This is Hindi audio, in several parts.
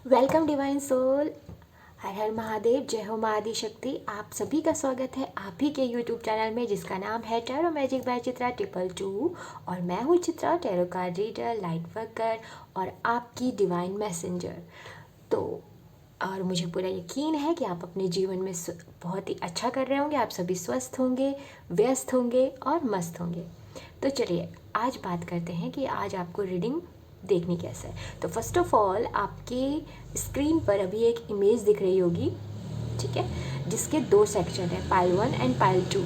Welcome divine soul. हर हर महादेव, जय हो महाआदि शक्ति। आप सभी का स्वागत है आप ही के यूट्यूब चैनल में जिसका नाम है टैरो मैजिक बाय चित्रा 222। और मैं हूँ Chitra, tarot card reader, light worker और आपकी डिवाइन मैसेंजर। तो और मुझे पूरा यकीन है कि आप अपने जीवन में बहुत ही अच्छा कर रहे होंगे। आप सभी स्वस्थ होंगे, व्यस्त होंगे और मस्त होंगे। तो चलिए आज बात करते हैं कि आज आपको रीडिंग देखनी कैसे है। तो फर्स्ट ऑफ ऑल आपकी स्क्रीन पर अभी एक इमेज दिख रही होगी, ठीक है, जिसके दो सेक्शन है, पाइल 1 एंड पाइल 2।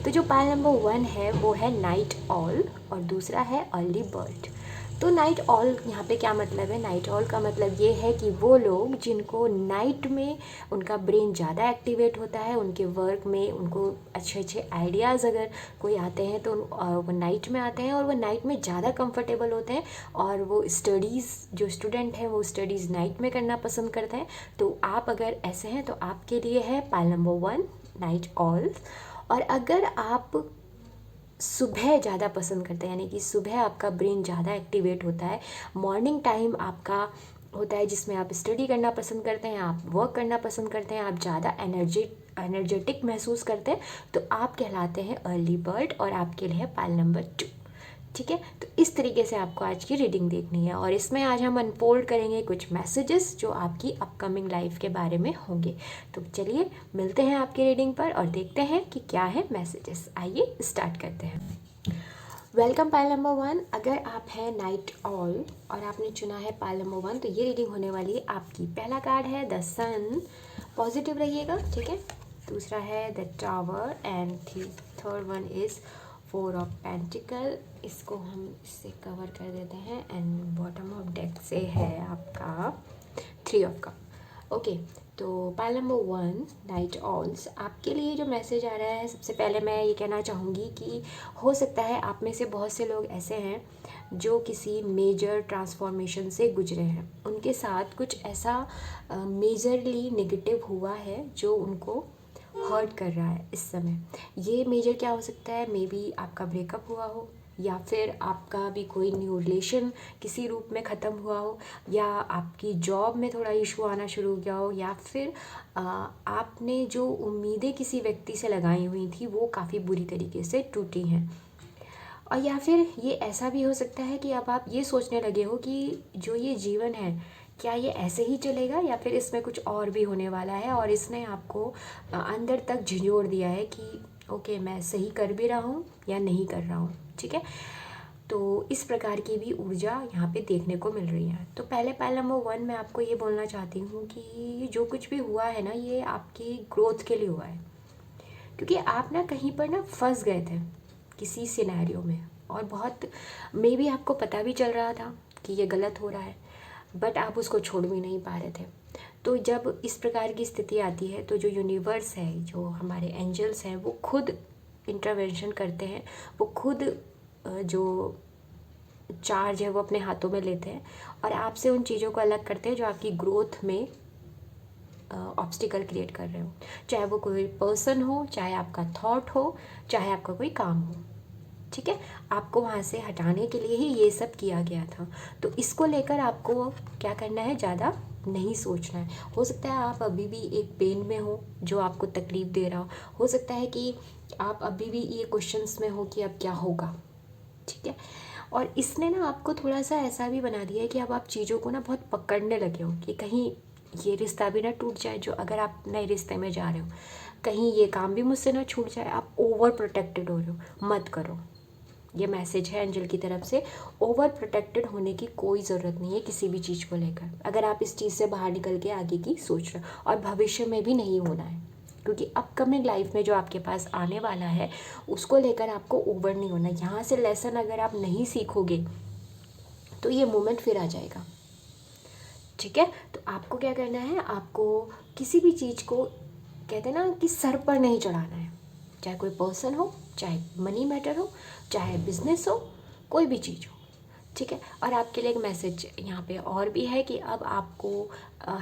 तो जो पाइल नंबर 1 है वो है नाइट ऑल और दूसरा है अर्ली बर्ड। तो नाइट ऑल यहाँ पे क्या मतलब है? नाइट ऑल का मतलब ये है कि वो लोग जिनको नाइट में उनका ब्रेन ज़्यादा एक्टिवेट होता है, उनके वर्क में उनको अच्छे अच्छे आइडियाज़ अगर कोई आते हैं तो वो नाइट में आते हैं और वो नाइट में ज़्यादा कंफर्टेबल होते हैं और वो स्टडीज़, जो स्टूडेंट हैं वो स्टडीज़ नाइट में करना पसंद करते हैं। तो आप अगर ऐसे हैं तो आपके लिए है पाइल नंबर 1 नाइट ऑल। और अगर आप सुबह ज़्यादा पसंद करते हैं, यानी कि सुबह आपका ब्रेन ज़्यादा एक्टिवेट होता है, मॉर्निंग टाइम आपका होता है जिसमें आप स्टडी करना पसंद करते हैं, आप वर्क करना पसंद करते हैं, आप ज़्यादा एनर्जेटिक महसूस करते हैं, तो आप कहलाते हैं अर्ली बर्ड और आपके लिए है पाइल नंबर 2। ठीक है, तो इस तरीके से आपको आज की रीडिंग देखनी है और इसमें आज हम अनफोल्ड करेंगे कुछ मैसेजेस जो आपकी अपकमिंग लाइफ के बारे में होंगे। तो चलिए मिलते हैं आपकी रीडिंग पर और देखते हैं कि क्या है मैसेजेस। आइए स्टार्ट करते हैं। Welcome pile number 1। अगर आप हैं नाइट ऑल और आपने चुना है पाइल नंबर 1 तो ये रीडिंग होने वाली है आपकी। पहला कार्ड है द सन, पॉजिटिव रहिएगा, ठीक है। दूसरा है the tower and third one is 4 of pentacle. इसको हम इससे कवर कर देते हैं एंड बॉटम ऑफ डेक से है आपका 3 ऑफ कप। ओके, तो पाइल नंबर 1 नाइट ऑल्स, आपके लिए जो मैसेज आ रहा है, सबसे पहले मैं ये कहना चाहूँगी कि हो सकता है आप में से बहुत से लोग ऐसे हैं जो किसी मेजर ट्रांसफॉर्मेशन से गुजरे हैं। उनके साथ कुछ ऐसा मेजरली नेगेटिव हुआ है जो उनको हर्ट कर रहा है इस समय। ये मेजर क्या हो सकता है? मे बी आपका ब्रेकअप हुआ हो, या फिर आपका भी कोई न्यू रिलेशन किसी रूप में ख़त्म हुआ हो, या आपकी जॉब में थोड़ा इशू आना शुरू हो गया हो, या फिर आपने जो उम्मीदें किसी व्यक्ति से लगाई हुई थी वो काफ़ी बुरी तरीके से टूटी हैं। और या फिर ये ऐसा भी हो सकता है कि अब आप ये सोचने लगे हो कि जो ये जीवन है क्या ये ऐसे ही चलेगा या फिर इसमें कुछ और भी होने वाला है, और इसने आपको अंदर तक झिझोड़ दिया है कि ओके मैं सही कर भी रहा हूँ या नहीं कर रहा हूँ, ठीक है। तो इस प्रकार की भी ऊर्जा यहाँ पे देखने को मिल रही है। तो पहले पाइल नंबर 1 मैं आपको ये बोलना चाहती हूँ कि जो कुछ भी हुआ है ना, ये आपकी ग्रोथ के लिए हुआ है, क्योंकि आप ना कहीं पर ना फंस गए थे किसी सिनेरियो में और बहुत मे बी आपको पता भी चल रहा था कि ये गलत हो रहा है, बट आप उसको छोड़ भी नहीं पा रहे थे। तो जब इस प्रकार की स्थिति आती है तो जो यूनिवर्स है, जो हमारे एंजल्स हैं, वो खुद इंटरवेंशन करते हैं, वो खुद जो चार्ज है वो अपने हाथों में लेते हैं और आपसे उन चीज़ों को अलग करते हैं जो आपकी ग्रोथ में ऑब्स्टिकल क्रिएट कर रहे हो। चाहे वो कोई पर्सन हो, चाहे आपका थॉट हो, चाहे आपका कोई काम हो, ठीक है। आपको वहाँ से हटाने के लिए ही ये सब किया गया था। तो इसको लेकर आपको क्या करना है, ज़्यादा नहीं सोचना है। हो सकता है आप अभी भी एक पेन में हो जो आपको तकलीफ़ दे रहा हो सकता है कि आप अभी भी ये क्वेश्चंस में हो कि अब क्या होगा, ठीक है। और इसने ना आपको थोड़ा सा ऐसा भी बना दिया है कि अब आप चीज़ों को ना बहुत पकड़ने लगे हो कि कहीं ये रिश्ता भी ना टूट जाए, जो अगर आप नए रिश्ते में जा रहे हो, कहीं ये काम भी मुझसे ना छूट जाए। आप ओवर प्रोटेक्टेड हो रहे हो, मत करो। ये मैसेज है एंजल की तरफ से। ओवर प्रोटेक्टेड होने की कोई ज़रूरत नहीं है किसी भी चीज़ को लेकर, अगर आप इस चीज़ से बाहर निकल के आगे की सोच रहे हो, और भविष्य में भी नहीं होना है, क्योंकि अपकमिंग लाइफ में जो आपके पास आने वाला है उसको लेकर आपको ओवर नहीं होना। यहाँ से लेसन अगर आप नहीं सीखोगे तो ये मोमेंट फिर आ जाएगा, ठीक है। तो आपको क्या करना है, आपको किसी भी चीज़ को कहते हैं ना कि सर पर नहीं चढ़ाना है, चाहे कोई पर्सन हो, चाहे मनी मैटर हो, चाहे बिजनेस हो, कोई भी चीज़ हो, ठीक है। और आपके लिए एक मैसेज यहाँ पे और भी है कि अब आपको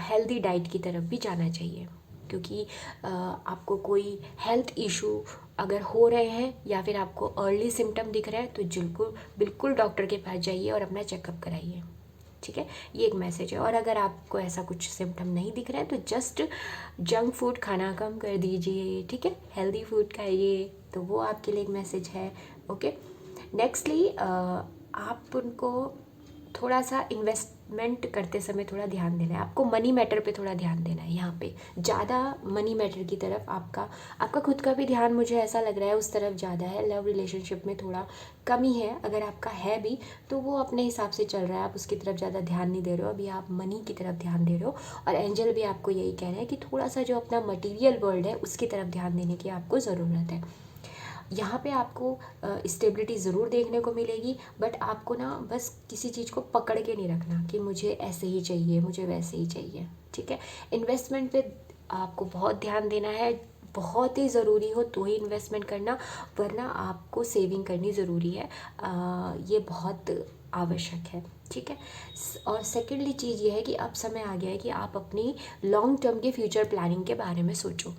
हेल्दी डाइट की तरफ भी जाना चाहिए, क्योंकि आपको कोई हेल्थ इशू अगर हो रहे हैं या फिर आपको अर्ली सिम्टम दिख रहा है तो बिल्कुल बिल्कुल डॉक्टर के पास जाइए और अपना चेकअप कराइए, ठीक है, ये एक मैसेज है। और अगर आपको ऐसा कुछ सिम्टम नहीं दिख रहा है तो जस्ट जंक फूड खाना कम कर दीजिए, ठीक है, हेल्दी फूड खाइए, तो वो आपके लिए एक मैसेज है। ओके, नेक्स्टली आप उनको थोड़ा सा इन्वेस्टमेंट करते समय थोड़ा ध्यान देना है, आपको मनी मैटर पे थोड़ा ध्यान देना है। यहाँ पे ज़्यादा मनी मैटर की तरफ आपका खुद का भी ध्यान, मुझे ऐसा लग रहा है, उस तरफ ज़्यादा है। लव रिलेशनशिप में थोड़ा कमी है, अगर आपका है भी तो वो अपने हिसाब से चल रहा है, आप उसकी तरफ ज़्यादा ध्यान नहीं दे रहे हो, अभी आप मनी की तरफ ध्यान दे रहे हो। और एंजल भी आपको यही कह रहे हैं कि थोड़ा सा जो अपना मटीरियल वर्ल्ड है उसकी तरफ ध्यान देने की आपको ज़रूरत है। यहाँ पे आपको स्टेबिलिटी ज़रूर देखने को मिलेगी, बट आपको ना बस किसी चीज़ को पकड़ के नहीं रखना कि मुझे ऐसे ही चाहिए, मुझे वैसे ही चाहिए, ठीक है। इन्वेस्टमेंट पे आपको बहुत ध्यान देना है, बहुत ही ज़रूरी हो तो ही इन्वेस्टमेंट करना, वरना आपको सेविंग करनी ज़रूरी है, ये बहुत आवश्यक है, ठीक है। और सेकेंडली चीज़ ये है कि अब समय आ गया है कि आप अपनी लॉन्ग टर्म के फ्यूचर प्लानिंग के बारे में सोचो,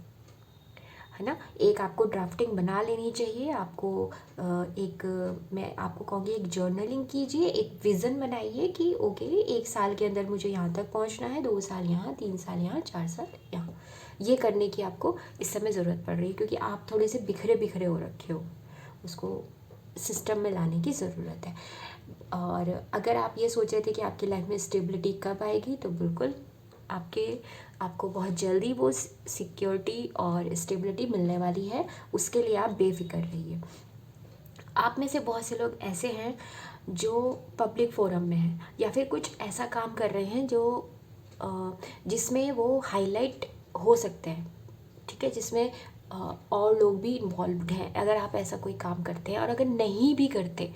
है ना। एक आपको ड्राफ्टिंग बना लेनी चाहिए, आपको मैं आपको कहूँगी एक जर्नलिंग कीजिए, एक विज़न बनाइए कि ओके 1 साल के अंदर मुझे यहाँ तक पहुँचना है, 2 साल यहाँ, 3 साल यहाँ, 4 साल यहाँ। ये करने की आपको इस समय ज़रूरत पड़ रही है, क्योंकि आप थोड़े से बिखरे बिखरे हो रखे हो, उसको सिस्टम में लाने की ज़रूरत है। और अगर आप ये सोच रहे थे कि आपकी लाइफ में स्टेबिलिटी कब आएगी, तो बिल्कुल आपको बहुत जल्दी वो सिक्योरिटी और स्टेबिलिटी मिलने वाली है, उसके लिए आप बेफिक्र रहिए। आप में से बहुत से लोग ऐसे हैं जो पब्लिक फोरम में हैं, या फिर कुछ ऐसा काम कर रहे हैं जो जिसमें वो हाईलाइट हो सकते हैं, ठीक है, जिसमें और लोग भी इन्वॉल्व्ड हैं। अगर आप ऐसा कोई काम करते हैं, और अगर नहीं भी करते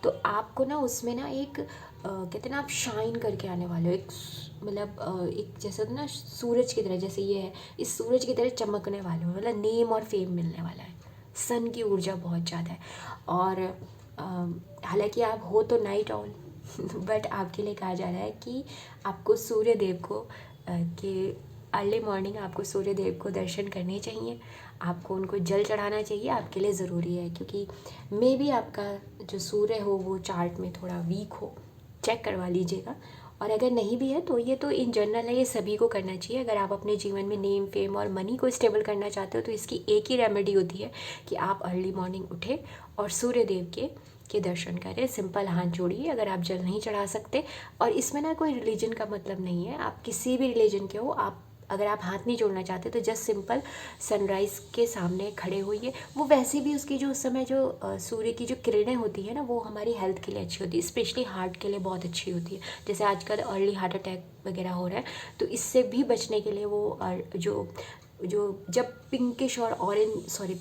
तो आपको ना उसमें ना एक कहते हैं ना, आप शाइन करके आने वाले हो, एक मतलब एक जैसे ना सूरज की तरह, जैसे ये है, इस सूरज की तरह चमकने वाले हो, मतलब नेम और फेम मिलने वाला है। सन की ऊर्जा बहुत ज़्यादा है। और हालांकि आप हो तो नाइट ऑल बट आपके लिए कहा जा रहा है कि आपको सूर्य देव को के अर्ली मॉर्निंग आपको सूर्य देव को दर्शन करने चाहिए, आपको उनको जल चढ़ाना चाहिए, आपके लिए ज़रूरी है। क्योंकि मे बी आपका जो सूर्य हो वो चार्ट में थोड़ा वीक हो, चेक करवा लीजिएगा। और अगर नहीं भी है तो ये तो इन जनरल है, ये सभी को करना चाहिए। अगर आप अपने जीवन में नेम, फेम और मनी को स्टेबल करना चाहते हो तो इसकी एक ही रेमेडी होती है कि आप अर्ली मॉर्निंग उठे और सूर्य देव के दर्शन करें, सिंपल हाथ जोड़िए अगर आप जल नहीं चढ़ा सकते। और इसमें ना कोई रिलीजन का मतलब नहीं है, आप किसी भी रिलीजन के हो, आप अगर आप हाथ नहीं जोड़ना चाहते तो जस्ट सिंपल सनराइज़ के सामने खड़े होइए। वो वैसे भी उसकी जो उस समय जो सूर्य की जो किरणें होती है ना, वो हमारी हेल्थ के लिए अच्छी होती है, स्पेशली हार्ट के लिए बहुत अच्छी होती है। जैसे आजकल अर्ली हार्ट अटैक वगैरह हो रहा है, तो इससे भी बचने के लिए वो जो जब पिंकिश और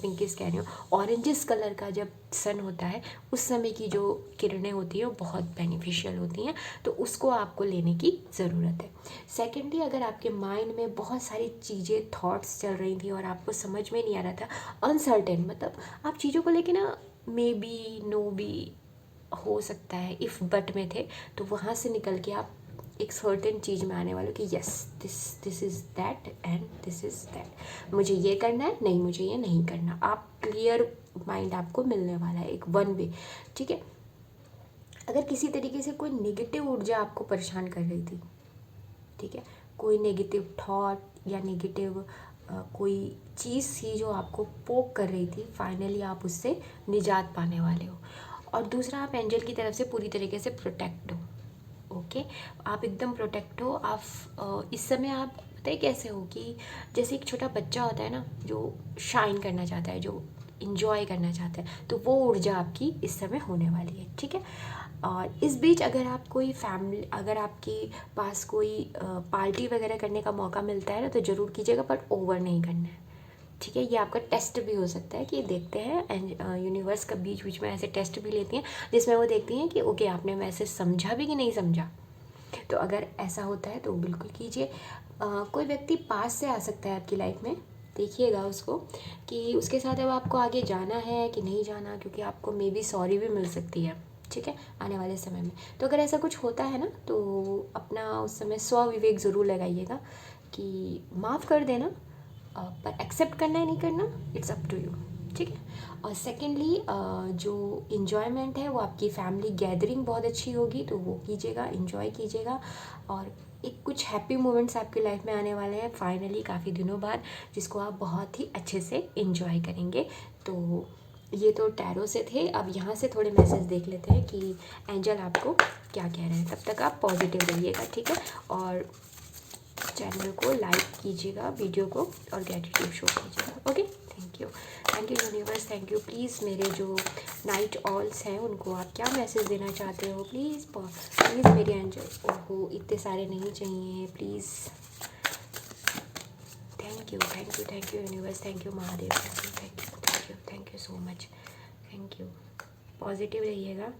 पिंकिश कह रही हूँ, ऑरेंजिस कलर का जब सन होता है, उस समय की जो किरणें होती हैं वो बहुत बेनिफिशियल होती हैं, तो उसको आपको लेने की ज़रूरत है। सेकेंडली, अगर आपके माइंड में बहुत सारी चीज़ें, थॉट्स चल रही थी और आपको समझ में नहीं आ रहा था, अनसर्टेन, मतलब आप चीज़ों को लेके ना मे बी, नो बी, हो सकता है, इफ़ बट में थे, तो वहाँ से निकल के आप एक सर्टेन चीज़ में आने वाले कि yes this is that and this is that, मुझे ये करना है, नहीं मुझे ये नहीं करना। आप क्लियर माइंड आपको मिलने वाला है, एक वन वे, ठीक है। अगर किसी तरीके से कोई नेगेटिव ऊर्जा आपको परेशान कर रही थी, ठीक है, कोई नेगेटिव थॉट या नेगेटिव कोई चीज़ थी जो आपको पोक कर रही थी, फाइनली आप उससे निजात पाने वाले हो। और दूसरा, आप एंजल की तरफ से पूरी तरीके से प्रोटेक्ट हो, ओके, आप एकदम प्रोटेक्ट हो। आप इस समय आप पता है कैसे हो कि जैसे एक छोटा बच्चा होता है ना, जो शाइन करना चाहता है, जो इंजॉय करना चाहता है, तो वो ऊर्जा आपकी इस समय होने वाली है, ठीक है। और इस बीच अगर आप कोई फैमिली, अगर आपके पास कोई पार्टी वगैरह करने का मौका मिलता है ना, तो ज़रूर कीजिएगा, बट ओवर नहीं करना है, ठीक है। ये आपका टेस्ट भी हो सकता है कि देखते हैं, एंड यूनिवर्स का बीच बीच में ऐसे टेस्ट भी लेती हैं जिसमें वो देखती हैं कि ओके आपने मैसेज समझा भी कि नहीं समझा। तो अगर ऐसा होता है तो बिल्कुल कीजिए। कोई व्यक्ति पास से आ सकता है आपकी लाइफ में, देखिएगा उसको कि उसके साथ अब आपको आगे जाना है कि नहीं जाना, क्योंकि आपको मे बी सॉरी भी मिल सकती है, ठीक है, आने वाले समय में। तो अगर ऐसा कुछ होता है ना, तो अपना उस समय स्व विवेक ज़रूर लगाइएगा कि माफ़ कर देना, पर एक्सेप्ट करना है नहीं करना, इट्स अप टू यू। ठीक है। और सेकेंडली जो इन्जॉयमेंट है वो आपकी फैमिली गैदरिंग बहुत अच्छी होगी, तो वो कीजिएगा, इन्जॉय कीजिएगा। और एक कुछ हैप्पी मोमेंट्स आपकी लाइफ में आने वाले हैं फाइनली काफ़ी दिनों बाद, जिसको आप बहुत ही अच्छे से इन्जॉय करेंगे। तो ये तो टैरो से थे। अब यहाँ से थोड़े मैसेज देख लेते हैं कि एंजल आपको क्या कह रहे हैं। तब तक आप पॉजिटिव रहिएगा, ठीक है। और चैनल को लाइक कीजिएगा, वीडियो को, और ग्रेटिट्यूड शो कीजिएगा। Okay, thank you universe, thank you. Please मेरे जो नाइट ऑल्स हैं उनको आप क्या मैसेज देना चाहते हो, प्लीज़ प्लीज़ मेरे एंजल। ओहो, इतने सारे नहीं चाहिए, please. Thank you universe, thank you Mahadev, thank you so much, thank you. Positive रहिएगा।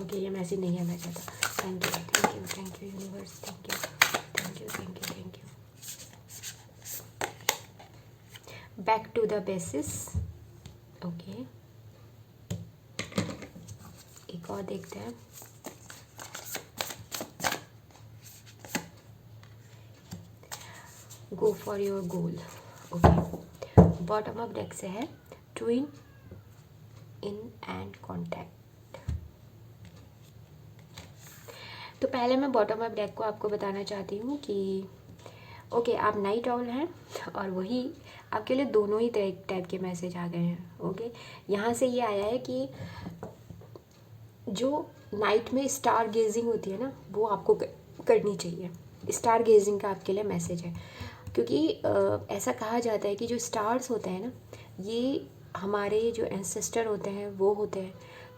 ओके, ये मैसेज नहीं आना चाहता। Thank you universe, thank you. Back to the basis. Okay, एक और देखते हैं। Go for your goal. Okay, bottom up deck से है ट्विन इन एंड कॉन्टैक्ट। तो पहले मैं बॉटम अप डेक को आपको बताना चाहती हूँ कि ओके, आप नाइट ऑल हैं और वही आपके लिए दोनों ही टाइप के मैसेज आ गए हैं। ओके, यहाँ से ये आया है कि जो नाइट में स्टार गेजिंग होती है ना, वो आपको करनी चाहिए। स्टार गेजिंग का आपके लिए मैसेज है, क्योंकि ऐसा कहा जाता है कि जो स्टार्स होते हैं ना, ये हमारे जो एंसेस्टर होते हैं वो होते हैं।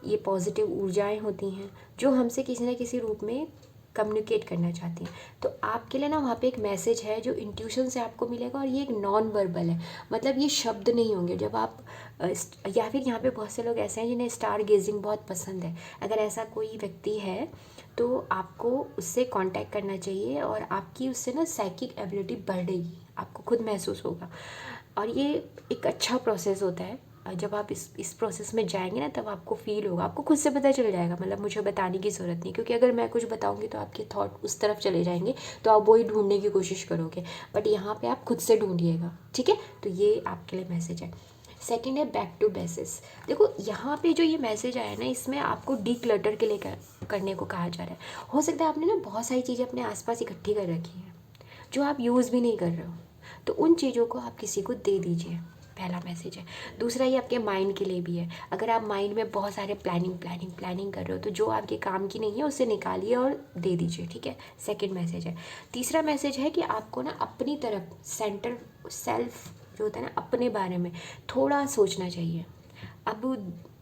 ये पॉजिटिव ऊर्जाएं होती हैं जो हमसे किसी न किसी रूप में कम्युनिकेट करना चाहती हैं। तो आपके लिए ना वहाँ पे एक मैसेज है जो इंट्यूशन से आपको मिलेगा, और ये एक नॉन वर्बल है, मतलब ये शब्द नहीं होंगे। जब आप या फिर यहाँ पे बहुत से लोग ऐसे हैं जिन्हें स्टार गेजिंग बहुत पसंद है। अगर ऐसा कोई व्यक्ति है तो आपको उससे कांटेक्ट करना चाहिए, और आपकी उससे ना साइकिक एबिलिटी बढ़ रही, आपको खुद महसूस होगा। और ये एक अच्छा प्रोसेस होता है। जब आप इस प्रोसेस में जाएंगे ना, तब आपको फील होगा, आपको खुद से पता चल जाएगा। मतलब मुझे बताने की ज़रूरत नहीं, क्योंकि अगर मैं कुछ बताऊंगी तो आपके थॉट उस तरफ चले जाएंगे, तो आप वही ढूंढने की कोशिश करोगे। बट यहाँ पे आप खुद से ढूंढिएगा, ठीक है। तो ये आपके लिए मैसेज है। सेकेंड है बैक टू बेसिस। देखो यहाँ पे जो ये मैसेज आया ना, इसमें आपको डी क्लटर के लिए करने को कहा जा रहा है। हो सकता है आपने ना बहुत सारी चीज़ें अपने आसपास इकट्ठी कर रखी हैं जो आप यूज़ भी नहीं कर रहे हो, तो उन चीज़ों को आप किसी को दे दीजिए, पहला मैसेज है। दूसरा, ये आपके माइंड के लिए भी है। अगर आप माइंड में बहुत सारे प्लानिंग कर रहे हो, तो जो आपके काम की नहीं है उसे निकालिए और दे दीजिए, ठीक है। सेकंड मैसेज है। तीसरा मैसेज है कि आपको ना अपनी तरफ सेंटर सेल्फ जो होता है ना, अपने बारे में थोड़ा सोचना चाहिए। अब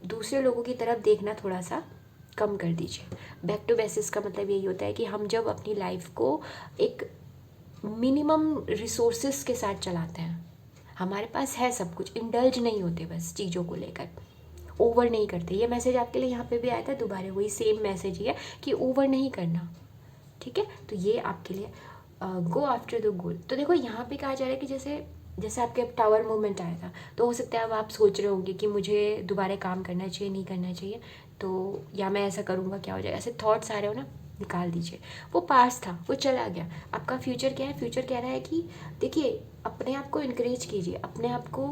दूसरे लोगों की तरफ देखना थोड़ा सा कम कर दीजिए। बैक टू बेसिस का मतलब यही होता है कि हम जब अपनी लाइफ को एक मिनिमम रिसोर्सेस के साथ चलाते हैं, हमारे पास है सब कुछ, इंडल्ज नहीं होते बस चीज़ों को लेकर, ओवर नहीं करते। ये मैसेज आपके लिए यहाँ पे भी आया था, दोबारा वही सेम मैसेज ही है कि ओवर नहीं करना, ठीक है। तो ये आपके लिए गो आफ्टर द गोल। तो देखो यहाँ पे कहा जा रहा है कि जैसे जैसे आपके अब टावर मूवमेंट आया था, तो हो सकता है अब आप सोच रहे होंगे कि मुझे दोबारा काम करना चाहिए, नहीं करना चाहिए, तो या मैं ऐसा करूँगा क्या हो जाएगा, ऐसे थॉट्स आ रहे हो ना, निकाल दीजिए। वो पास था, वो चला गया। आपका फ्यूचर क्या है? फ्यूचर कह रहा है कि देखिए, अपने आप को इनक्रेज कीजिए, अपने आप को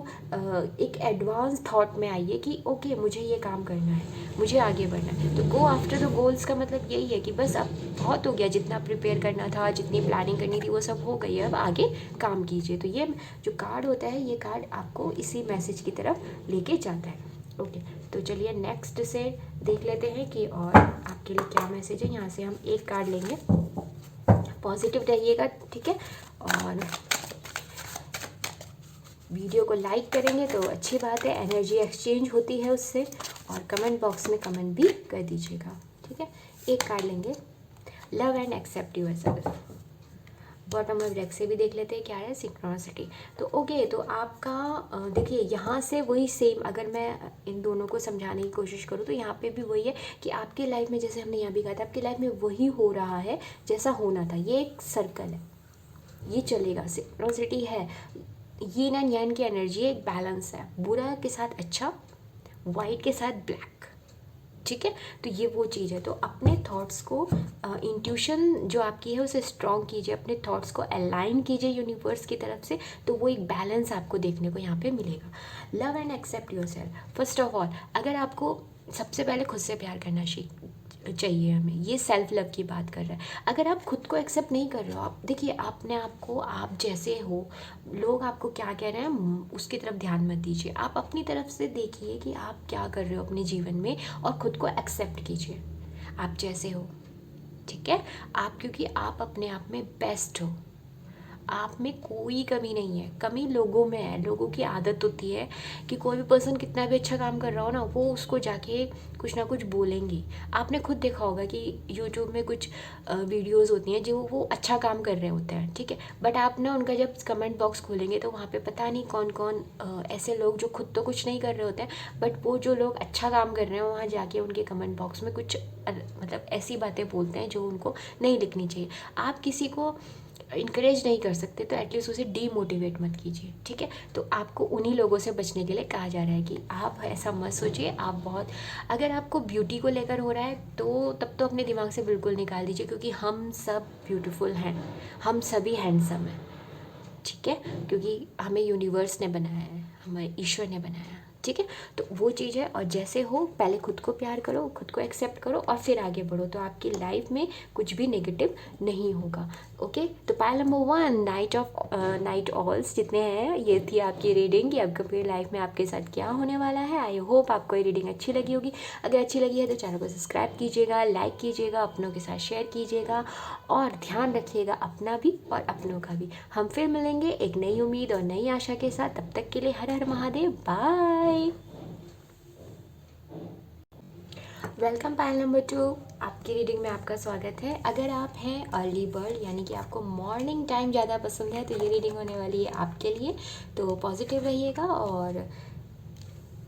एक एडवांस थॉट में आइए कि ओके, मुझे ये काम करना है, मुझे आगे बढ़ना है। तो गो आफ्टर द गोल्स का मतलब यही है कि बस अब बहुत हो गया, जितना प्रिपेयर करना था, जितनी प्लानिंग करनी थी, वो सब हो गई है, अब आगे काम कीजिए। तो ये जो कार्ड होता है, ये कार्ड आपको इसी मैसेज की तरफ लेके जाता है। ओके, तो चलिए नेक्स्ट से देख लेते हैं कि और आपके लिए क्या मैसेज है। यहाँ से हम एक कार्ड लेंगे। पॉजिटिव रहिएगा, ठीक है। और वीडियो को लाइक करेंगे तो अच्छी बात है, एनर्जी एक्सचेंज होती है उससे। और कमेंट बॉक्स में कमेंट भी कर दीजिएगा, ठीक है। एक कार्ड लेंगे, love and accept yourself. Bottom of deck से भी देख लेते हैं क्या है, सिंक्रोनिसिटी। तो ओके, तो आपका देखिए यहाँ से वही सेम, अगर मैं इन दोनों को समझाने की कोशिश करूँ तो यहाँ पे भी वही है कि आपकी लाइफ में, जैसे हमने यहाँ भी कहा था, आपकी लाइफ में वही हो रहा है जैसा होना था। ये एक सर्कल है, ये चलेगा, सिंक्रोनिसिटी है, यीन एंड यांग की एनर्जी है, एक बैलेंस है, बुरा के साथ अच्छा, वाइट के साथ ब्लैक, ठीक है। तो ये वो चीज़ है। तो अपने थॉट्स को इंट्यूशन जो आपकी है उसे स्ट्रॉन्ग कीजिए, अपने थॉट्स को अलाइन कीजिए यूनिवर्स की तरफ से, तो वो एक बैलेंस आपको देखने को यहाँ पे मिलेगा। Love and accept yourself first of all. अगर आपको सबसे पहले खुद से प्यार करना चाहिए हमें, ये सेल्फ लव की बात कर रहा है। अगर आप खुद को एक्सेप्ट नहीं कर रहे हो, आप देखिए अपने आप को, आप जैसे हो, लोग आपको क्या कह रहे हैं उसकी तरफ ध्यान मत दीजिए। आप अपनी तरफ से देखिए कि आप क्या कर रहे हो अपने जीवन में, और खुद को एक्सेप्ट कीजिए आप जैसे हो, ठीक है। आप, क्योंकि आप अपने आप में बेस्ट हो, आप में कोई कमी नहीं है। कमी लोगों में है। लोगों की आदत होती है कि कोई भी पर्सन कितना भी अच्छा काम कर रहा हो ना, वो उसको जाके कुछ ना कुछ बोलेंगे। आपने खुद देखा होगा कि यूट्यूब में कुछ वीडियोस होती हैं जो वो अच्छा काम कर रहे होते हैं, ठीक है, बट आप ना उनका जब कमेंट बॉक्स खोलेंगे तो वहाँ पे पता नहीं कौन कौन ऐसे लोग जो खुद तो कुछ नहीं कर रहे होते हैं, बट वो जो लोग अच्छा काम कर रहे हैं वहाँ जाके उनके कमेंट बॉक्स में कुछ मतलब ऐसी बातें बोलते हैं जो उनको नहीं लिखनी चाहिए। आप किसी को इनकरेज नहीं कर सकते तो एटलीस्ट उसे डीमोटिवेट मत कीजिए, ठीक है। तो आपको उन्हीं लोगों से बचने के लिए कहा जा रहा है कि आप ऐसा मत सोचिए। आप बहुत, अगर आपको ब्यूटी को लेकर हो रहा है तो तब तो अपने दिमाग से बिल्कुल निकाल दीजिए, क्योंकि हम सब ब्यूटीफुल हैं, हम सभी हैंडसम हैं, ठीक है, क्योंकि हमें यूनिवर्स ने बनाया है, हमें ईश्वर ने बनाया है, ठीक है। तो वो चीज़ है। और जैसे हो पहले खुद को प्यार करो, खुद को एक्सेप्ट करो और फिर आगे बढ़ो, तो आपकी लाइफ में कुछ भी नेगेटिव नहीं होगा। ओके, तो पायल नंबर 1 नाइट ऑल्स जितने हैं, ये थी आपकी रीडिंग कि आपकी लाइफ में आपके साथ क्या होने वाला है। आई होप आपको ये रीडिंग अच्छी लगी होगी। अगर अच्छी लगी है तो चैनल को सब्सक्राइब कीजिएगा, लाइक कीजिएगा, अपनों के साथ शेयर कीजिएगा और ध्यान रखिएगा अपना भी और अपनों का भी। हम फिर मिलेंगे एक नई उम्मीद और नई आशा के साथ। तब तक के लिए हर हर Mahadev, bye. Welcome Payal number 2, आपकी रीडिंग में आपका स्वागत है। अगर आप हैं अर्ली बर्ड यानी कि आपको मॉर्निंग टाइम ज़्यादा पसंद है तो ये रीडिंग होने वाली है आपके लिए। तो पॉजिटिव रहिएगा और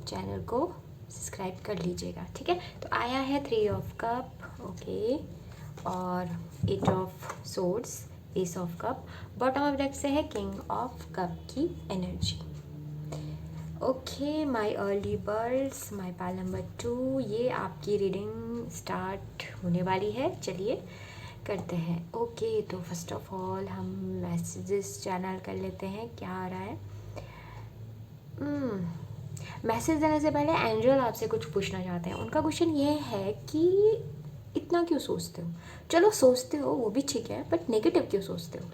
चैनल को सब्सक्राइब कर लीजिएगा, ठीक है। तो आया है 3 ऑफ कप, ओके, और 8 of swords, S of cup, bottom of deck से है किंग ऑफ कप की energy. Okay my early birds, my Pal number 2, ये आपकी रीडिंग स्टार्ट होने वाली है। चलिए करते हैं। ओके, तो फर्स्ट ऑफ ऑल हम मैसेजेस चैनल कर लेते हैं, क्या आ रहा है। मैसेज देने से पहले एंजल आपसे कुछ पूछना चाहते हैं। उनका क्वेश्चन ये है कि इतना क्यों सोचते हो। चलो सोचते हो वो भी ठीक है, बट नेगेटिव क्यों सोचते हो।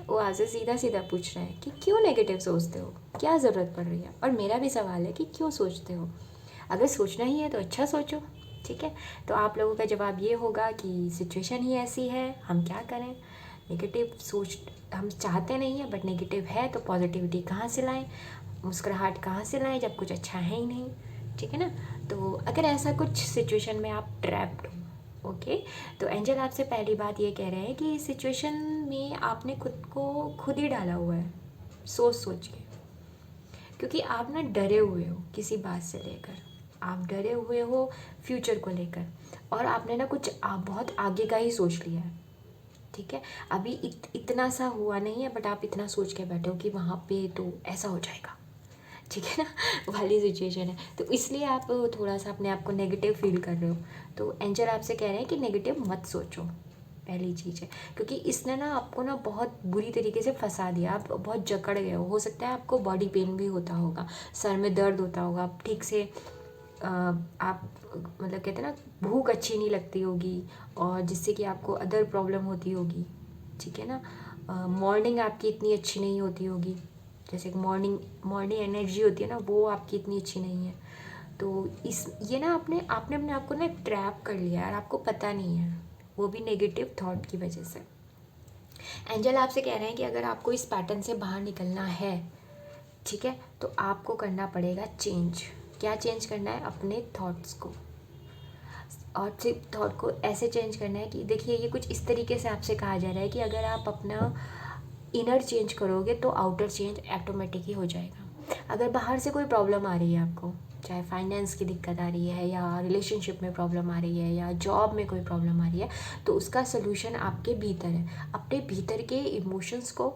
वो आपसे सीधा सीधा पूछ रहे हैं कि क्यों नेगेटिव सोचते हो, क्या ज़रूरत पड़ रही है। और मेरा भी सवाल है कि क्यों सोचते हो। अगर सोचना ही है तो अच्छा सोचो, ठीक है। तो आप लोगों का जवाब ये होगा कि सिचुएशन ही ऐसी है, हम क्या करें। नेगेटिव सोच हम चाहते नहीं हैं, बट नेगेटिव है तो पॉजिटिविटी कहाँ से लाएं, मुस्कुराहट कहाँ से लाएं जब कुछ अच्छा है ही नहीं, ठीक है ना। तो अगर ऐसा कुछ सिचुएशन में आप ट्रैप्ड हो, ओके, तो एंजल आपसे पहली बात ये कह रहे हैं कि इस सिचुएशन में आपने खुद को खुद ही डाला हुआ है सोच सोच के, क्योंकि आप ना डरे हुए हो किसी बात से लेकर, आप डरे हुए हो फ्यूचर को लेकर, और आपने ना कुछ आप बहुत आगे का ही सोच लिया है, ठीक है। अभी इतना सा हुआ नहीं है, बट आप इतना सोच के बैठे हो कि वहाँ पे तो ऐसा हो जाएगा, ठीक है ना, वाली सिचुएशन है। तो इसलिए आप थोड़ा सा अपने आप को नेगेटिव फील कर रहे हो। तो एंजल आपसे कह रहे हैं कि नेगेटिव मत सोचो, पहली चीज़ है, क्योंकि इसने ना आपको ना बहुत बुरी तरीके से फंसा दिया, आप बहुत जकड़ गए हो सकता है आपको बॉडी पेन भी होता होगा, सर में दर्द होता होगा, आप ठीक से आप मतलब कहते हैं ना भूख अच्छी नहीं लगती होगी, और जिससे कि आपको अदर प्रॉब्लम होती होगी, ठीक है ना। मॉर्निंग आपकी इतनी अच्छी नहीं होती होगी, जैसे मॉर्निंग एनर्जी होती है ना, वो आपकी इतनी अच्छी नहीं है। तो ये ना आपने अपने आप को ना ट्रैप कर लिया है और आपको पता नहीं है, वो भी नेगेटिव थॉट की वजह से। एंजल आपसे कह रहे हैं कि अगर आपको इस पैटर्न से बाहर निकलना है, ठीक है, तो आपको करना पड़ेगा चेंज। क्या चेंज करना है, अपने थॉट्स को, और सिर्फ थॉट को ऐसे चेंज करना है कि देखिए ये कुछ इस तरीके से आपसे कहा जा रहा है कि अगर आप अपना इनर चेंज करोगे तो आउटर चेंज ऑटोमेटिक ही हो जाएगा। अगर बाहर से कोई प्रॉब्लम आ रही है आपको, चाहे फाइनेंस की दिक्कत आ रही है या रिलेशनशिप में प्रॉब्लम आ रही है या जॉब में कोई प्रॉब्लम आ रही है, तो उसका सलूशन आपके भीतर है। अपने भीतर के इमोशंस को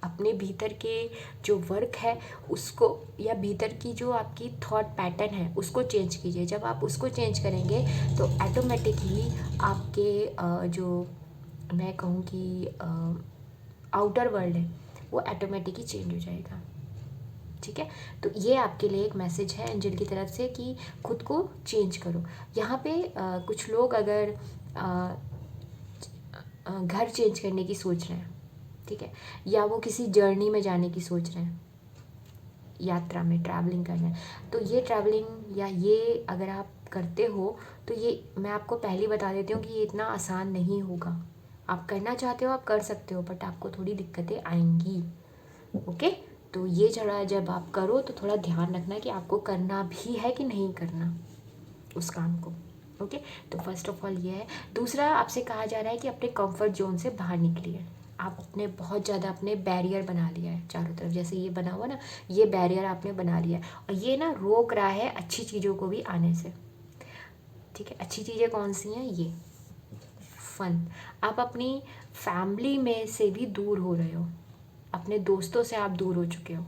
अपने भीतर के जो वर्क है उसको, या भीतर की जो आपकी थॉट पैटर्न है उसको चेंज कीजिए। जब आप उसको चेंज करेंगे तो ऑटोमेटिकली आपके जो मैं कहूँ कि आउटर वर्ल्ड है वो ऑटोमेटिकली चेंज हो जाएगा। ठीक है, तो ये आपके लिए एक मैसेज है एंजल की तरफ से कि खुद को चेंज करो। यहाँ पे कुछ लोग अगर घर चेंज करने की सोच रहे हैं, ठीक है, या वो किसी जर्नी में जाने की सोच रहे हैं, यात्रा में ट्रैवलिंग करना है, तो ये ट्रैवलिंग या ये अगर आप करते हो तो ये मैं आपको पहले ही बता देती हूँ कि ये इतना आसान नहीं होगा। आप करना चाहते हो, आप कर सकते हो, बट आपको थोड़ी दिक्कतें आएंगी। ओके, तो ये जरा जब आप करो तो थोड़ा ध्यान रखना कि आपको करना भी है कि नहीं करना उस काम को। ओके, तो फर्स्ट ऑफ ऑल ये है। दूसरा, आपसे कहा जा रहा है कि अपने कंफर्ट जोन से बाहर निकलिए। आप अपने बहुत ज़्यादा अपने बैरियर बना लिया है चारों तरफ, जैसे ये बना हुआ ना, ये बैरियर आपने बना लिया है और ये ना रोक रहा है अच्छी चीज़ों को भी आने से। ठीक है, अच्छी चीज़ें कौन सी हैं? ये फन। आप अपनी फैमिली में से भी दूर हो रहे हो, अपने दोस्तों से आप दूर हो चुके हो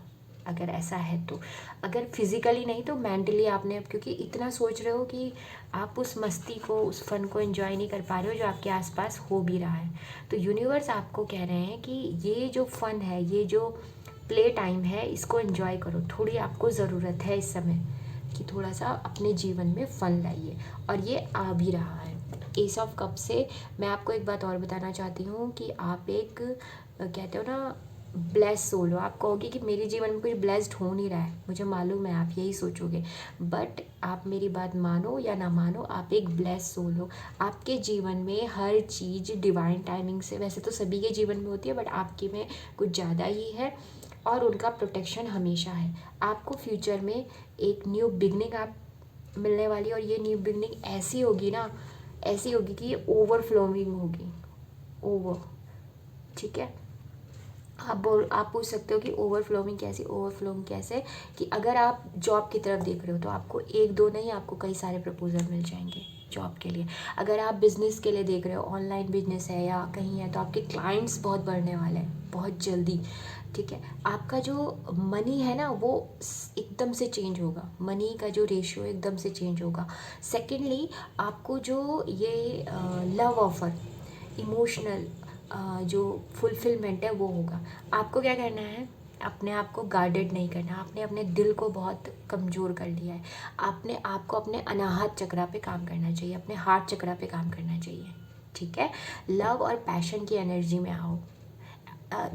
अगर ऐसा है तो। अगर फिज़िकली नहीं तो मेंटली आपने, क्योंकि इतना सोच रहे हो कि आप उस मस्ती को, उस फन को एंजॉय नहीं कर पा रहे हो जो आपके आसपास हो भी रहा है। तो यूनिवर्स आपको कह रहे हैं कि ये जो फन है, ये जो प्ले टाइम है, इसको एंजॉय करो। थोड़ी आपको ज़रूरत है इस समय कि थोड़ा सा अपने जीवन में फन लाइए, और ये आ भी रहा है। एस ऑफ कप से मैं आपको एक बात और बताना चाहती हूँ कि आप एक कहते हो ना ब्लेस्ड सोल हो। आप कहोगे कि मेरे जीवन में कोई ब्लेस्ड हो नहीं रहा है, मुझे मालूम है आप यही सोचोगे, बट आप मेरी बात मानो या ना मानो, आप एक ब्लेस्ड सोल हो। आपके जीवन में हर चीज़ डिवाइन टाइमिंग से, वैसे तो सभी के जीवन में होती है बट आपके में कुछ ज़्यादा ही है, और उनका प्रोटेक्शन हमेशा है। आपको फ्यूचर में एक न्यू बिगनिंग आप मिलने वाली, और ये न्यू बिगनिंग ऐसी होगी ना, ऐसी होगी कि ये ओवरफ्लोइंग होगी, ओवर। ठीक है, आप पूछ सकते हो कि ओवरफ्लोइंग कैसे? ओवरफ्लोइंग कैसे कि अगर आप जॉब की तरफ देख रहे हो तो आपको एक दो नहीं, आपको कई सारे प्रपोजल मिल जाएंगे जॉब के लिए। अगर आप बिज़नेस के लिए देख रहे हो, ऑनलाइन बिजनेस है या कहीं है, तो आपके क्लाइंट्स बहुत बढ़ने वाले हैं बहुत जल्दी। ठीक है, आपका जो मनी है ना वो एकदम से चेंज होगा, मनी का जो रेशियो एकदम से चेंज होगा। सेकेंडली, आपको जो ये लव ऑफर, इमोशनल जो फुलफिलमेंट है वो होगा। आपको क्या करना है? अपने आप को गार्डेड नहीं करना। आपने अपने दिल को बहुत कमज़ोर कर लिया है। आपने आपको अपने अनाहत चक्रा पे काम करना चाहिए, अपने हार्ट चक्रा पे काम करना चाहिए। ठीक है, लव और पैशन की एनर्जी में आओ।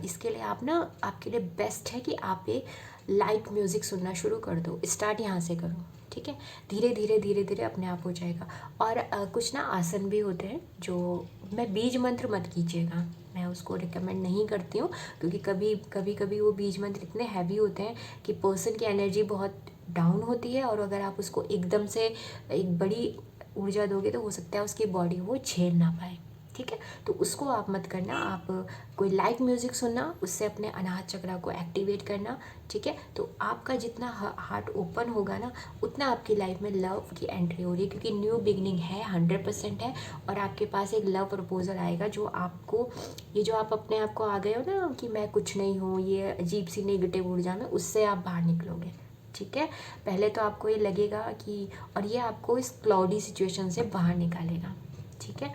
इसके लिए आप ना, आपके लिए बेस्ट है कि आप एक लाइट म्यूज़िक सुनना शुरू कर दो। स्टार्ट यहाँ से करो। ठीक है, धीरे धीरे धीरे धीरे अपने आप हो जाएगा। और कुछ ना आसन भी होते हैं जो, मैं बीज मंत्र मत कीजिएगा, मैं उसको रिकमेंड नहीं करती हूँ, क्योंकि कभी कभी वो बीज मंत्र इतने हैवी होते हैं कि पर्सन की एनर्जी बहुत डाउन होती है, और अगर आप उसको एकदम से एक बड़ी ऊर्जा दोगे तो हो सकता है उसकी बॉडी वो झेल ना पाए। ठीक है, तो उसको आप मत करना। आप कोई लाइट म्यूज़िक सुनना, उससे अपने अनाहत चक्रा को एक्टिवेट करना। ठीक है, तो आपका जितना हार्ट ओपन होगा ना, उतना आपकी लाइफ में लव की एंट्री हो रही है, क्योंकि न्यू बिगनिंग है, 100% है, और आपके पास एक लव प्रपोजल आएगा जो आपको, ये जो आप अपने आप को आ गए हो ना कि मैं कुछ नहीं हूँ, ये अजीब सी नेगेटिव ऊर्जा में, उससे आप बाहर निकलोगे। ठीक है, पहले तो आपको ये लगेगा कि, और ये आपको इस क्लाउडी सिचुएशन से बाहर निकालेगा। ठीक है,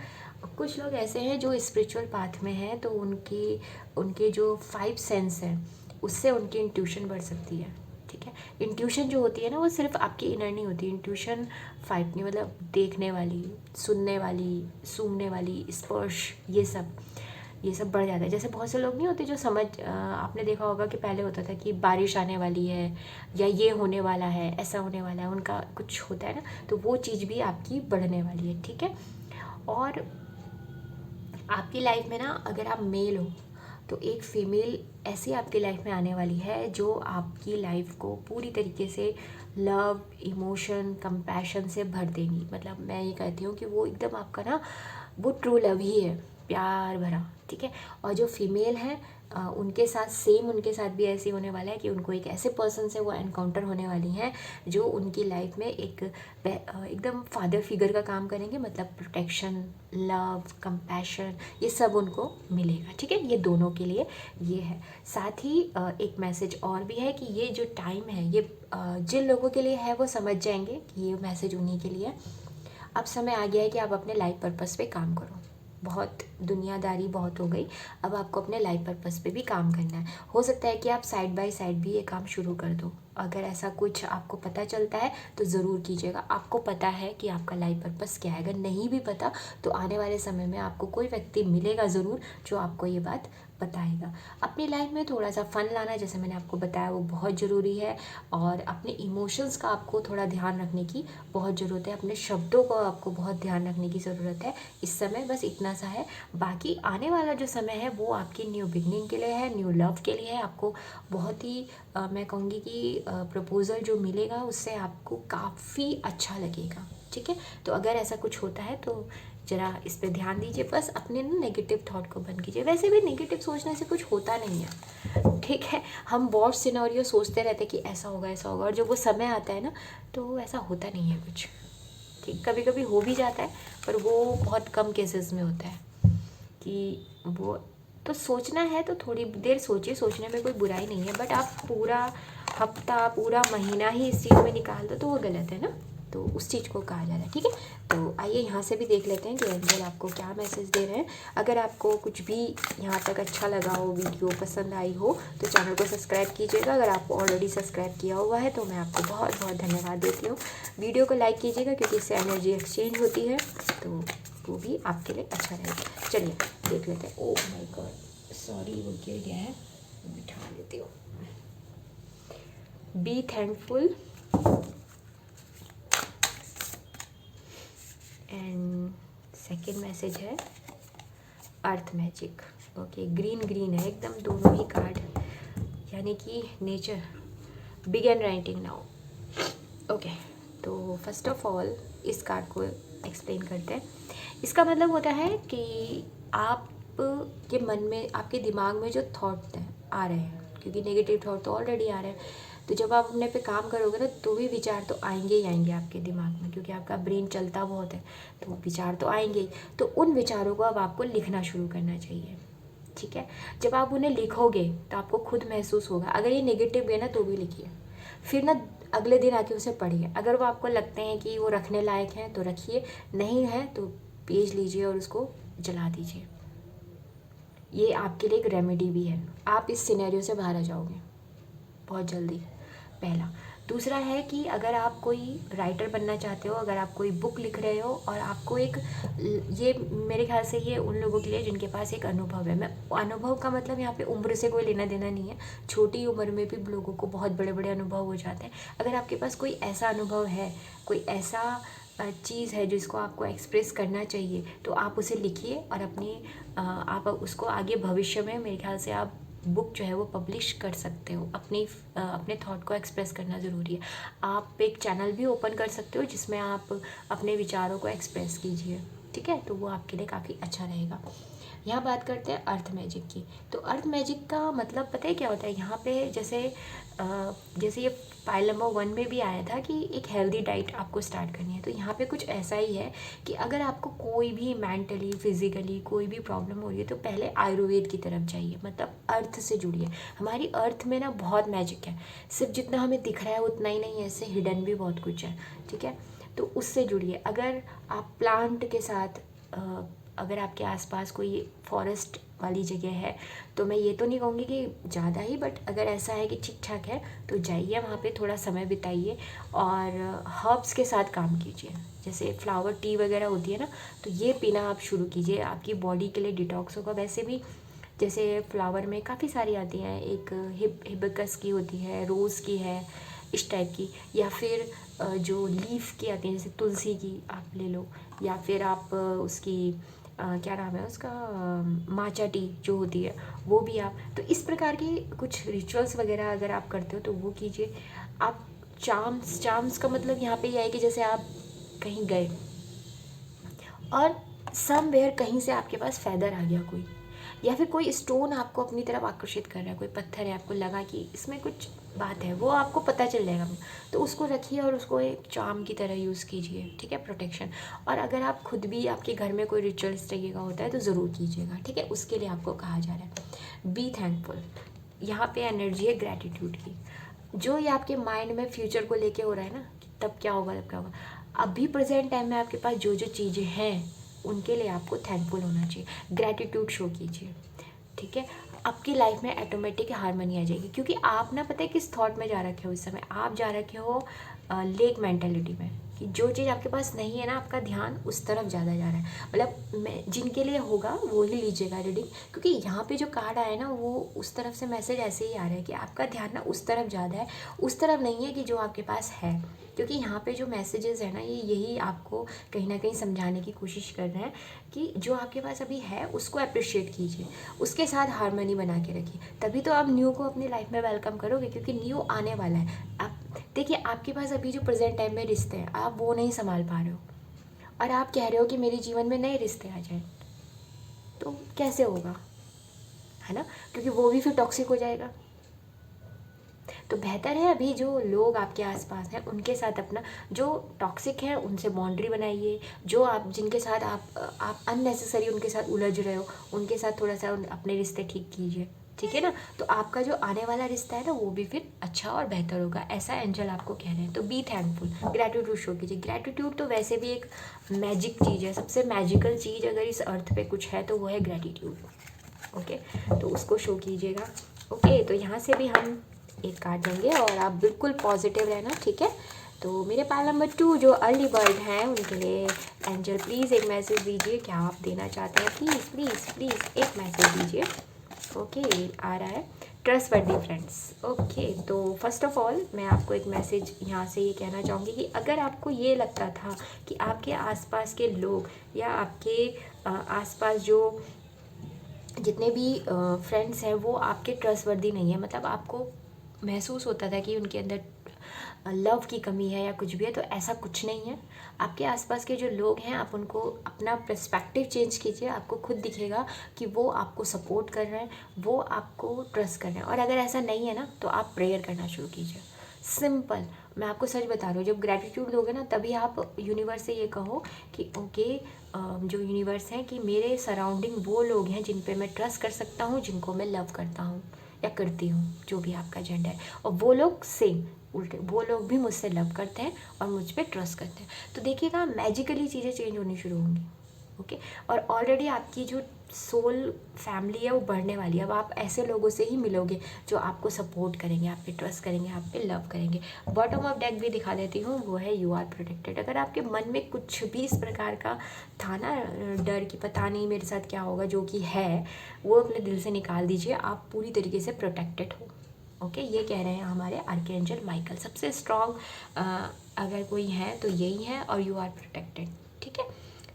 कुछ लोग ऐसे हैं जो स्पिरिचुअल पाथ में हैं, तो उनके जो 5 सेंस हैं उससे उनकी इंट्यूशन बढ़ सकती है। ठीक है, इंट्यूशन जो होती है ना वो सिर्फ आपकी इनर नहीं होती। इंट्यूशन 5 की मतलब देखने वाली, सुनने वाली, सूंघने वाली, स्पर्श, ये सब बढ़ जाता है। जैसे बहुत से लोग नहीं होते जो आपने देखा होगा कि पहले होता था कि बारिश आने वाली है या ये होने वाला है, ऐसा होने वाला है, उनका कुछ होता है ना, तो वो चीज़ भी आपकी बढ़ने वाली है। ठीक है, और आपकी लाइफ में ना अगर आप मेल हो तो एक फीमेल ऐसी आपकी लाइफ में आने वाली है जो आपकी लाइफ को पूरी तरीके से लव, इमोशन, कंपैशन से भर देंगी। मतलब मैं ये कहती हूँ कि वो एकदम आपका ना, वो ट्रू लव ही है। प्यार भरा, ठीक है। और जो फीमेल हैं उनके साथ भी ऐसे होने वाला है कि उनको एक ऐसे पर्सन से वो एनकाउंटर होने वाली हैं जो उनकी लाइफ में एकदम फादर फिगर का काम करेंगे, मतलब प्रोटेक्शन, लव, कंपैशन, ये सब उनको मिलेगा, ठीक है। ये दोनों के लिए ये है। साथ ही एक मैसेज और भी है कि ये जो टाइम है ये जिन लोगों के लिए है वो समझ जाएंगे कि ये मैसेज उन्हीं के लिए। अब समय आ गया है कि आप अपने लाइफ पर्पस पे काम करो। बहुत दुनियादारी बहुत हो गई, अब आपको अपने लाइफ पर्पस पे भी काम करना है। हो सकता है कि आप साइड बाय साइड भी ये काम शुरू कर दो। अगर ऐसा कुछ आपको पता चलता है तो ज़रूर कीजिएगा। आपको पता है कि आपका लाइफ पर्पस क्या है। अगर नहीं भी पता तो आने वाले समय में आपको कोई व्यक्ति मिलेगा ज़रूर जो आपको ये बात बताएगा। अपनी लाइफ में थोड़ा सा फ़न लाना, जैसे मैंने आपको बताया, वो बहुत ज़रूरी है। और अपने इमोशंस का आपको थोड़ा ध्यान रखने की बहुत ज़रूरत है। अपने शब्दों का आपको बहुत ध्यान रखने की ज़रूरत है इस समय। बस इतना सा है। बाकी आने वाला जो समय है वो आपकी न्यू बिगनिंग के लिए है, न्यू लव के लिए है। आपको बहुत ही मैं कहूँगी कि प्रपोज़ल जो मिलेगा उससे आपको काफ़ी अच्छा लगेगा, ठीक है। तो अगर ऐसा कुछ होता है तो ज़रा इस पे ध्यान दीजिए। बस अपने ना नेगेटिव थॉट को बंद कीजिए। वैसे भी नेगेटिव सोचने से कुछ होता नहीं है, ठीक है। हम बहुत सिनेरियो सोचते रहते हैं कि ऐसा होगा ऐसा होगा, और जब वो समय आता है ना तो ऐसा होता नहीं है कुछ, ठीक। कभी कभी हो भी जाता है पर वो बहुत कम केसेस में होता है कि वो, तो सोचना है तो थोड़ी देर सोचिए, सोचने में कोई बुराई नहीं है। बट आप पूरा हफ्ता, पूरा महीना ही इस चीज़ में निकाल दो तो वो गलत है ना। तो उस चीज़ को कहा जा रहा है, ठीक है। तो आइए यहाँ से भी देख लेते हैं कि एंजल आपको क्या मैसेज दे रहे हैं। अगर आपको कुछ भी यहाँ तक अच्छा लगा हो, वीडियो पसंद आई हो, तो चैनल को सब्सक्राइब कीजिएगा। अगर आपको ऑलरेडी सब्सक्राइब किया हुआ है तो मैं आपको बहुत बहुत धन्यवाद देती हूँ। वीडियो को लाइक कीजिएगा क्योंकि इससे एनर्जी एक्सचेंज होती है, तो वो भी आपके लिए अच्छा रहेगा। चलिए देख लेते हैं। ओह माय गॉड, सॉरी वो गिर गया है, बिठा लेती हूँ। Be thankful and second message है earth magic. Okay, green green है एकदम दोनों ही कार्ड, यानी कि nature. Begin writing now. Okay, तो फर्स्ट ऑफ ऑल इस कार्ड को एक्सप्लेन करते हैं। इसका मतलब होता है कि आप के मन में, आपके दिमाग में जो थॉट आ रहे हैं, क्योंकि नेगेटिव थॉट तो ऑलरेडी आ रहे हैं, तो जब आप अपने पे काम करोगे ना तो भी विचार तो आएंगे ही आएंगे आपके दिमाग में, क्योंकि आपका ब्रेन चलता बहुत है तो विचार तो आएंगे ही। तो उन विचारों को अब आपको लिखना शुरू करना चाहिए, ठीक है। जब आप उन्हें लिखोगे तो आपको खुद महसूस होगा। अगर ये नेगेटिव है ना तो भी लिखिए, फिर ना अगले दिन आके उसे पढ़िए। अगर वो आपको लगते हैं कि वो रखने लायक हैं तो रखिए, नहीं है तो पेज लीजिए और उसको जला दीजिए। ये आपके लिए एक रेमेडी भी है। आप इस सिनेरियो से बाहर आ जाओगे बहुत जल्दी, पहला। दूसरा है कि अगर आप कोई राइटर बनना चाहते हो, अगर आप कोई बुक लिख रहे हो और आपको एक, ये मेरे ख्याल से ये उन लोगों के लिए जिनके पास एक अनुभव है। मैं अनुभव का मतलब यहाँ पे उम्र से कोई लेना देना नहीं है। छोटी उम्र में भी लोगों को बहुत बड़े बड़े अनुभव हो जाते हैं। अगर आपके पास कोई ऐसा अनुभव है, कोई ऐसा चीज़ है जिसको आपको एक्सप्रेस करना चाहिए, तो आप उसे लिखिए और अपनी आप उसको आगे भविष्य में, मेरे ख्याल से आप बुक जो है वो पब्लिश कर सकते हो। अपने थॉट को एक्सप्रेस करना ज़रूरी है। आप एक चैनल भी ओपन कर सकते हो जिसमें आप अपने विचारों को एक्सप्रेस कीजिए, ठीक है। तो वो आपके लिए काफ़ी अच्छा रहेगा। यहाँ बात करते हैं अर्थ मैजिक की। तो अर्थ मैजिक का मतलब पता है क्या होता है। यहाँ पे जैसे ये फाइल नंबर 1 में भी आया था कि एक हेल्दी डाइट आपको स्टार्ट करनी है। तो यहाँ पे कुछ ऐसा ही है कि अगर आपको कोई भी मेंटली, फिजिकली कोई भी प्रॉब्लम हो रही है तो पहले आयुर्वेद की तरफ जाइए, मतलब अर्थ से जुड़िए। हमारी अर्थ में ना बहुत मैजिक है, सिर्फ जितना हमें दिख रहा है उतना ही नहीं है, इससे हिडन भी बहुत कुछ है, ठीक है। तो उससे जुड़िए। अगर आप प्लांट के साथ अगर आपके आसपास कोई फॉरेस्ट वाली जगह है तो मैं ये तो नहीं कहूँगी कि ज़्यादा ही, बट अगर ऐसा है कि ठीक ठाक है तो जाइए वहाँ पे, थोड़ा समय बिताइए और हर्ब्स के साथ काम कीजिए। जैसे फ्लावर टी वगैरह होती है ना, तो ये पीना आप शुरू कीजिए, आपकी बॉडी के लिए डिटॉक्स होगा। वैसे भी जैसे फ्लावर में काफ़ी सारी आती हैं, एक हिबिस्कस की होती है, रोज़ की है, इस टाइप की, या फिर जो लीफ की आती है जैसे तुलसी की आप ले लो, या फिर आप उसकी क्या नाम है उसका, माचा टी जो होती है वो भी आप। तो इस प्रकार के कुछ रिचुअल्स वगैरह अगर आप करते हो तो वो कीजिए। आप चार्म्स का मतलब यहाँ पे यह है कि जैसे आप कहीं गए और समवेयर कहीं से आपके पास फेदर आ गया कोई, या फिर कोई स्टोन आपको अपनी तरफ आकर्षित कर रहा है, कोई पत्थर है, आपको लगा कि इसमें कुछ बात है, वो आपको पता चल जाएगा। तो उसको रखिए और उसको एक चार्म की तरह यूज़ कीजिए, ठीक है, प्रोटेक्शन। और अगर आप खुद भी, आपके घर में कोई रिचुअल इस तरीके का होता है तो ज़रूर कीजिएगा, ठीक है, उसके लिए आपको कहा जा रहा है। बी थैंकफुल, यहाँ पे एनर्जी है ग्रैटिट्यूड की। जो ये आपके माइंड में फ्यूचर को लेके हो रहा है ना, कि तब क्या होगा, तब क्या होगा, अभी प्रेजेंट टाइम में आपके पास जो जो चीज़ें हैं उनके लिए आपको थैंकफुल होना चाहिए, ग्रैटिट्यूड शो कीजिए, ठीक है। आपकी लाइफ में ऑटोमेटिक हारमोनी आ जाएगी, क्योंकि आप ना, पता है किस थॉट में जा रखे हो इस समय, आप जा रखे हो लेक मेंटालिटी में, कि जो चीज़ आपके पास नहीं है ना, आपका ध्यान उस तरफ ज़्यादा जा रहा है। मतलब मैं, जिनके लिए होगा वो ही लीजिएगा रीडिंग, क्योंकि यहाँ पे जो कार्ड आया ना, वो उस तरफ से मैसेज ऐसे ही आ रहा है कि आपका ध्यान ना उस तरफ ज़्यादा है, उस तरफ नहीं है कि जो आपके पास है। क्योंकि यहाँ पे जो मैसेजेस है ना, ये यही आपको कहीं ना कहीं समझाने की कोशिश कर रहे हैं कि जो आपके पास अभी है उसको अप्रिशिएट कीजिए, उसके साथ हारमोनी बना के रखिए, तभी तो आप न्यू को अपनी लाइफ में वेलकम करोगे, क्योंकि न्यू आने वाला है। आप देखिए, आपके पास अभी जो प्रेजेंट टाइम में रिश्ते हैं, आप वो नहीं संभाल पा रहे हो, और आप कह रहे हो कि मेरे जीवन में नए रिश्ते आ जाएं, तो कैसे होगा, है ना, क्योंकि वो भी फिर टॉक्सिक हो जाएगा। तो बेहतर है अभी जो लोग आपके आसपास हैं उनके साथ अपना, जो टॉक्सिक है उनसे बाउंड्री बनाइए, जो आप, जिनके साथ आप अननेसेसरी उनके साथ उलझ रहे हो, उनके साथ थोड़ा सा अपने रिश्ते ठीक कीजिए, ठीक है ना। तो आपका जो आने वाला रिश्ता है ना, वो भी फिर अच्छा और बेहतर होगा, ऐसा एंजल आपको कह रहे हैं। तो बी थैंकफुल, ग्रैटिट्यूड शो कीजिए। ग्रैटिट्यूड तो वैसे भी एक मैजिक चीज़ है, सबसे मैजिकल चीज़ अगर इस अर्थ पे कुछ है तो वो है ग्रैटिट्यूड, ओके। तो उसको शो कीजिएगा, ओके। तो यहाँ से भी हम एक कार्ड देंगे और आप बिल्कुल पॉजिटिव रहना, ठीक है। तो मेरे पाल नंबर 2 जो अर्ली बर्ड हैं उनके लिए एंजल प्लीज़ एक मैसेज दीजिए, क्या आप देना चाहते हैं, प्लीज़ प्लीज़ प्लीज़ एक मैसेज दीजिए, ओके। आ रहा है ट्रस्टवर्दी फ्रेंड्स, ओके। तो फर्स्ट ऑफ ऑल मैं आपको एक मैसेज यहाँ से ये कहना चाहूँगी कि अगर आपको ये लगता था कि आपके आसपास के लोग या आपके आसपास जो जितने भी फ्रेंड्स हैं वो आपके ट्रस्टवर्दी नहीं है, मतलब आपको महसूस होता था कि उनके अंदर लव की कमी है या कुछ भी है, तो ऐसा कुछ नहीं है। आपके आसपास के जो लोग हैं, आप उनको अपना पर्सपेक्टिव चेंज कीजिए, आपको खुद दिखेगा कि वो आपको सपोर्ट कर रहे हैं, वो आपको ट्रस्ट कर रहे हैं। और अगर ऐसा नहीं है ना, तो आप प्रेयर करना शुरू कीजिए, सिंपल। मैं आपको सच बता रही हूँ, जब ग्रैटिट्यूड दोगे ना, तभी आप यूनिवर्स से ये कहो कि ओके, जो यूनिवर्स है कि मेरे सराउंडिंग वो लोग हैं जिन पे मैं ट्रस्ट कर सकता हूँ, जिनको मैं लव करता हूँ या करती हूँ, जो भी आपका जेंडर है, और वो लोग सेम उल्टे, वो लोग भी मुझसे लव करते हैं और मुझ पे ट्रस्ट करते हैं। तो देखिएगा मैजिकली चीज़ें चेंज होनी शुरू होंगी, ओके। और ऑलरेडी आपकी जो सोल फैमिली है वो बढ़ने वाली है। अब आप ऐसे लोगों से ही मिलोगे जो आपको सपोर्ट करेंगे, आप पे ट्रस्ट करेंगे, आप पे लव करेंगे। बॉटम ऑफ डेक भी दिखा देती हूँ, वो है यू आर प्रोटेक्टेड। अगर आपके मन में कुछ भी इस प्रकार का था ना, डर कि पता नहीं मेरे साथ क्या होगा, जो कि है, वो अपने दिल से निकाल दीजिए, आप पूरी तरीके से प्रोटेक्टेड हो, ओके। ये कह रहे हैं हमारे आर्कएंजल माइकल, सबसे स्ट्रॉन्ग अगर कोई है तो यही है, और यू आर प्रोटेक्टेड, ठीक है।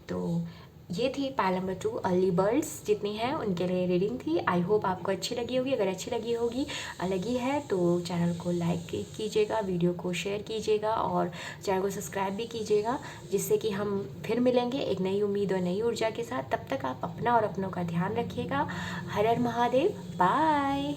तो ये थी पायल नंबर 2 अर्ली बर्ड्स जितनी हैं उनके लिए रीडिंग थी। आई होप आपको अच्छी लगी होगी। अगर अच्छी लगी है तो चैनल को लाइक कीजिएगा, वीडियो को शेयर कीजिएगा और चैनल को सब्सक्राइब भी कीजिएगा, जिससे कि हम फिर मिलेंगे एक नई उम्मीद और नई ऊर्जा के साथ। तब तक आप अपना और अपनों का ध्यान रखिएगा। हर हर महादेव, बाय।